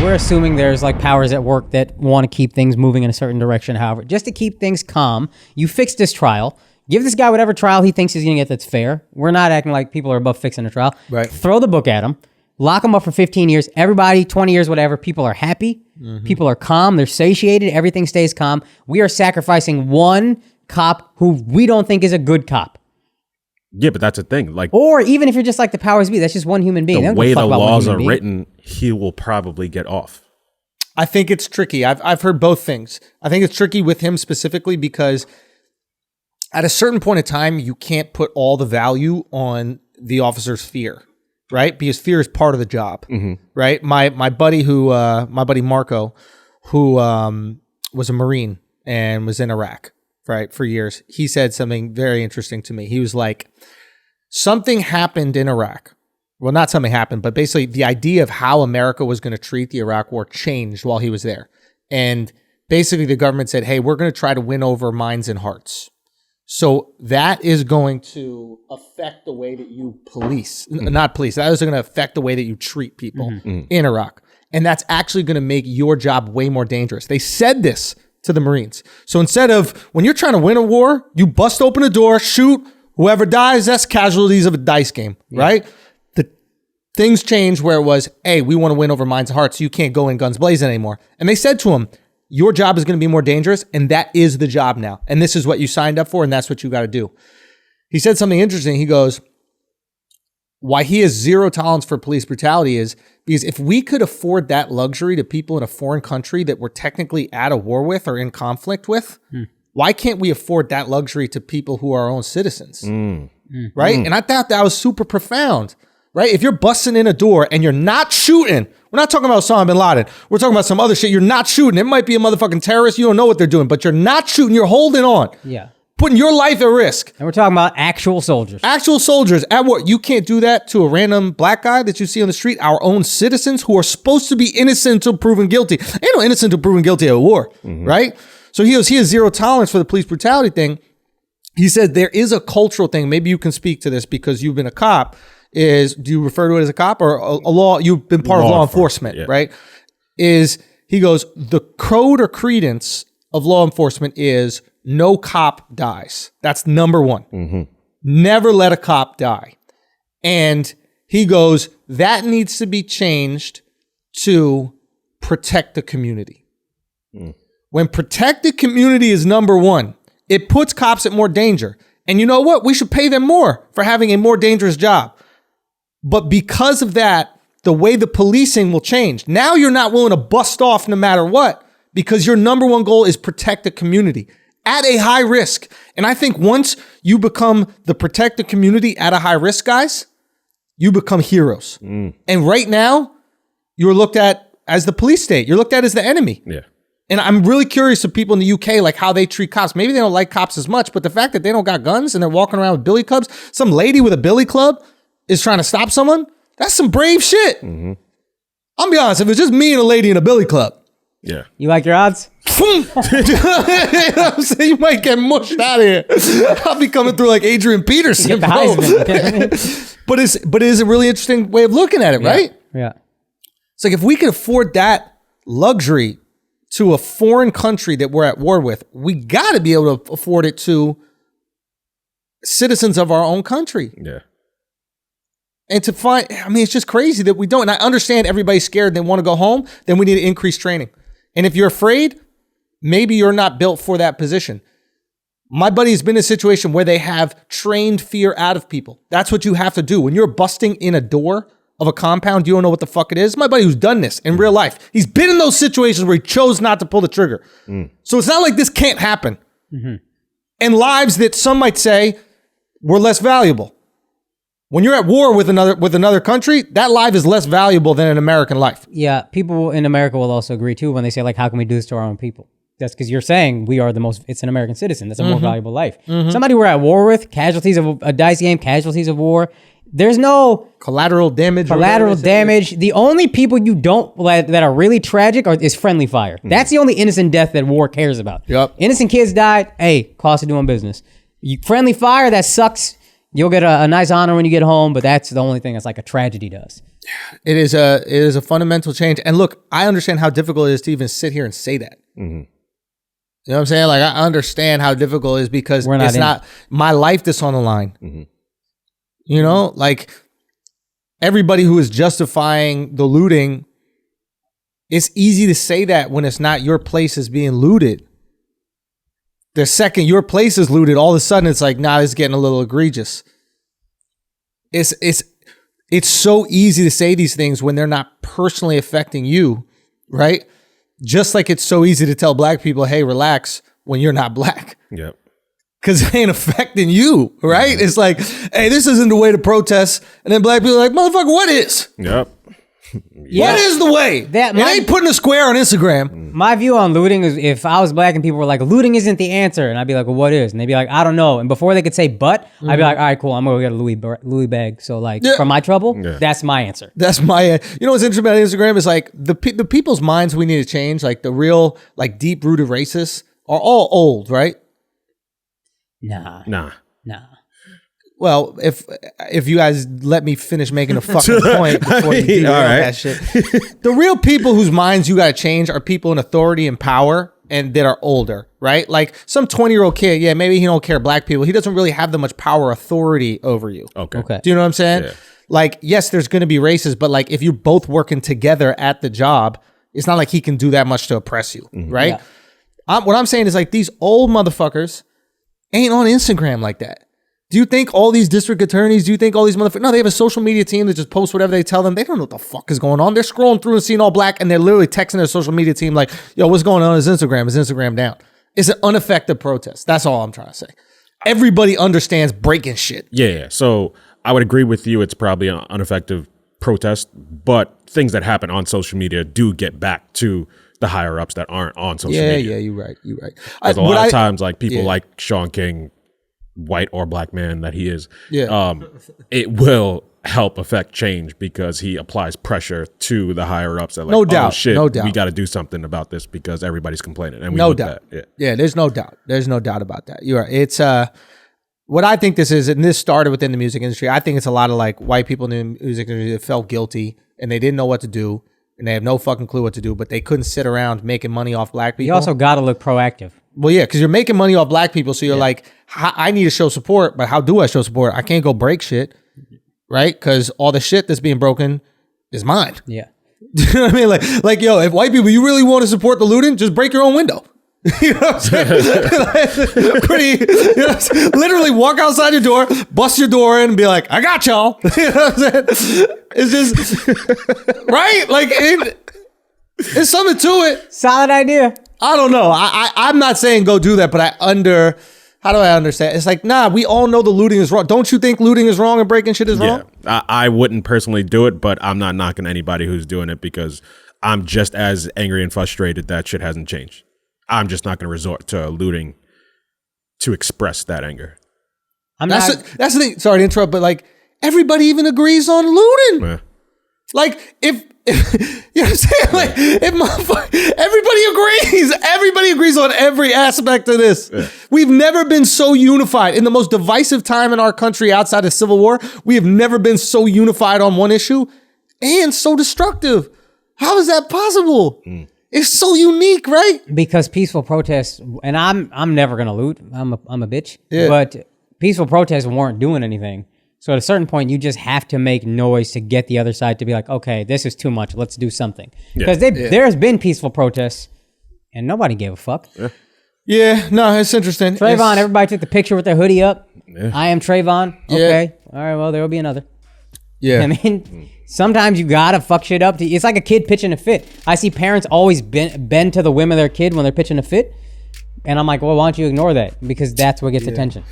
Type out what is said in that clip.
we're assuming there's like powers at work that want to keep things moving in a certain direction. However, just to keep things calm, you fix this trial. Give this guy whatever trial he thinks he's going to get that's fair. We're not acting like people are above fixing a trial. Right. Throw the book at him. Lock him up for 15 years. Everybody, 20 years, whatever. People are happy. People are calm. They're satiated. Everything stays calm. We are sacrificing one cop who we don't think is a good cop. Yeah, but that's the thing. Like, or even if you're just like the powers be, that's just one human being. The way the laws are written, he will probably get off. I think it's tricky. I've heard both things. I think it's tricky with him specifically because at a certain point in time, you can't put all the value on the officer's fear, right? Because fear is part of the job, right? My buddy Marco, who was a Marine and was in Iraq, right, for years. He said something very interesting to me. He was like, something happened in Iraq. Well, not something happened, but basically the idea of how America was going to treat the Iraq war changed while he was there. And basically the government said, hey, we're going to try to win over minds and hearts. So that is going to affect the way that you police, not police. That is going to affect the way that you treat people in Iraq. And that's actually going to make your job way more dangerous. They said this to the Marines. So instead of, when you're trying to win a war, you bust open a door, shoot, whoever dies, that's casualties of a dice game, right? The things changed where it was, hey, we want to win over minds and hearts. So you can't go in guns blazing anymore. And they said to him, your job is going to be more dangerous, and that is the job now. And this is what you signed up for, and that's what you got to do. He said something interesting. He goes, why he has zero tolerance for police brutality is because if we could afford that luxury to people in a foreign country that we're technically at a war with or in conflict with, why can't we afford that luxury to people who are our own citizens? Right? And I thought that was super profound. Right? If you're busting in a door and you're not shooting, we're not talking about Osama bin Laden. We're talking about some other shit. You're not shooting. It might be a motherfucking terrorist. You don't know what they're doing, but you're not shooting. You're holding on. Yeah. Putting your life at risk. And we're talking about actual soldiers. Actual soldiers at war. You can't do that to a random black guy that you see on the street. Our own citizens who are supposed to be innocent until proven guilty. Ain't no innocent until proven guilty at a war. Right? So he has zero tolerance for the police brutality thing. He said there is a cultural thing. Maybe you can speak to this because you've been a cop. Do you refer to it as a cop or a law? You've been part of law enforcement, right? He goes, the code or credence of law enforcement is no cop dies. That's number one. Never let a cop die. And he goes, that needs to be changed to protect the community. When protect the community is number one, it puts cops at more danger. And you know what? We should pay them more for having a more dangerous job. But because of that, the way the policing will change. Now you're not willing to bust off no matter what because your number one goal is protect the community at a high risk. And I think once you become the protect the community at a high risk, guys, you become heroes. And right now, you're looked at as the police state. You're looked at as the enemy. Yeah. And I'm really curious of people in the UK, like how they treat cops. Maybe they don't like cops as much, but the fact that they don't got guns and they're walking around with billy clubs, some lady with a billy club is trying to stop someone, that's some brave shit. I'll be honest, if it's just me and a lady in a billy club. Yeah. You like your odds? You know what I'm saying? You might get mushed out of here. I'll be coming through like Adrian Peterson, bro. But it is a really interesting way of looking at it, right? Yeah. It's like if we could afford that luxury to a foreign country that we're at war with, we got to be able to afford it to citizens of our own country. Yeah. And to find, I mean, it's just crazy that we don't. And I understand everybody's scared and they want to go home. Then we need to increase training. And if you're afraid, maybe you're not built for that position. My buddy has been in a situation where they have trained fear out of people. That's what you have to do. When you're busting in a door of a compound, you don't know what the fuck it is. My buddy who's done this in real life. He's been in those situations where he chose not to pull the trigger. So it's not like this can't happen. And lives that some might say were less valuable. When you're at war with another country, that life is less valuable than an American life. Yeah, people in America will also agree too when they say like, how can we do this to our own people? That's because you're saying we are the most, it's an American citizen. That's a more valuable life. Somebody we're at war with, casualties of a dice game, casualties of war. There's no collateral damage. The only people you don't that are really tragic is friendly fire. That's the only innocent death that war cares about. Innocent kids died. Hey, cost of doing business. Friendly fire, that sucks. You'll get a nice honor when you get home, but that's the only thing that's like a tragedy to us. It is a fundamental change. And look, I understand how difficult it is to even sit here and say that. Mm-hmm. You know what I'm saying? Like, I understand how difficult it is because it's not my life that's on the line. Mm-hmm. You know, like everybody who is justifying the looting, it's easy to say that when it's not your place is being looted. The second your place is looted, all of a sudden it's like, nah, it's getting a little egregious. It's so easy to say these things when they're not personally affecting you, right? Just like it's so easy to tell black people, hey, relax, when you're not black. Yep. Because it ain't affecting you, right? Mm-hmm. It's like, hey, this isn't the way to protest. And then black people are like, motherfucker, what is? Yep. What is the way? It ain't putting a square on Instagram. My view on looting is if I was black and people were like, looting isn't the answer. And I'd be like, well, what is? And they'd be like, I don't know. And before they could say but, I'd be like, all right, cool. I'm going to go get a Louis bag. So like for my trouble, that's my answer. That's my, you know what's interesting about Instagram is like the people's minds we need to change, like the real like deep rooted racists are all old, right? Nah. Well, if you guys let me finish making a fucking point before you do that shit. The real people whose minds you got to change are people in authority and power and that are older, right? Like some 20-year-old kid, yeah, maybe he don't care black people. He doesn't really have that much power authority over you. Okay. Do you know what I'm saying? Yeah. Like, yes, there's going to be races, but like if you're both working together at the job, it's not like he can do that much to oppress you, right? Yeah. What I'm saying is like these old motherfuckers ain't on Instagram like that. Do you think all these district attorneys, do you think all these motherfuckers, no, they have a social media team that just posts whatever they tell them. They don't know what the fuck is going on. They're scrolling through and seeing all black and they're literally texting their social media team like, yo, what's going on? Is Instagram down? It's an ineffective protest. That's all I'm trying to say. Everybody understands breaking shit. Yeah. So I would agree with you. It's probably an ineffective protest, but things that happen on social media do get back to the higher ups that aren't on social media. Yeah, you're right. Because a lot of times, like people like Sean King, white or black man that he is, it will help affect change because he applies pressure to the higher ups. That like, no doubt, we got to do something about this because everybody's complaining. And we no doubt. There's no doubt. There's no doubt about that. You're right. It's what I think this is, and this started within the music industry. I think it's a lot of like white people in the music industry that felt guilty and they didn't know what to do and they have no fucking clue what to do, but they couldn't sit around making money off black people. You also got to look proactive. Well, yeah, because you're making money off black people. So you're like, I need to show support, but how do I show support? I can't go break shit, right? Because all the shit that's being broken is mine. Yeah. Do you know what I mean? Like, yo, if white people, you really want to support the looting, just break your own window. You know what I'm saying? Literally walk outside your door, bust your door in and be like, I got y'all. You know what I'm saying? It's just, right? Like, there's something to it. Solid idea. I don't know. I'm not saying go do that, but how do I understand? It's like, nah, we all know the looting is wrong. Don't you think looting is wrong and breaking shit is wrong? I wouldn't personally do it, but I'm not knocking anybody who's doing it because I'm just as angry and frustrated that shit hasn't changed. I'm just not going to resort to looting to express that anger. That's the thing. Sorry to interrupt, but like everybody even agrees on looting. Yeah. Like if you know what I'm saying? Like if everybody agrees on every aspect of this. Yeah. We've never been so unified in the most divisive time in our country outside of Civil War. We have never been so unified on one issue and so destructive. How is that possible? Mm. It's so unique, right? Because peaceful protests, and I'm never gonna loot. I'm a bitch. Yeah. But peaceful protests weren't doing anything. So at a certain point, you just have to make noise to get the other side to be like, okay, this is too much. Let's do something. Because there's been peaceful protests, and nobody gave a fuck. Yeah, no, it's interesting. Trayvon, everybody took the picture with their hoodie up. Yeah. I am Trayvon. Okay, all right. Well, there will be another. Yeah, I mean. Sometimes you gotta fuck shit up. It's like a kid pitching a fit. I see parents always bend to the whim of their kid when they're pitching a fit. And I'm like, well, why don't you ignore that? Because that's what gets attention.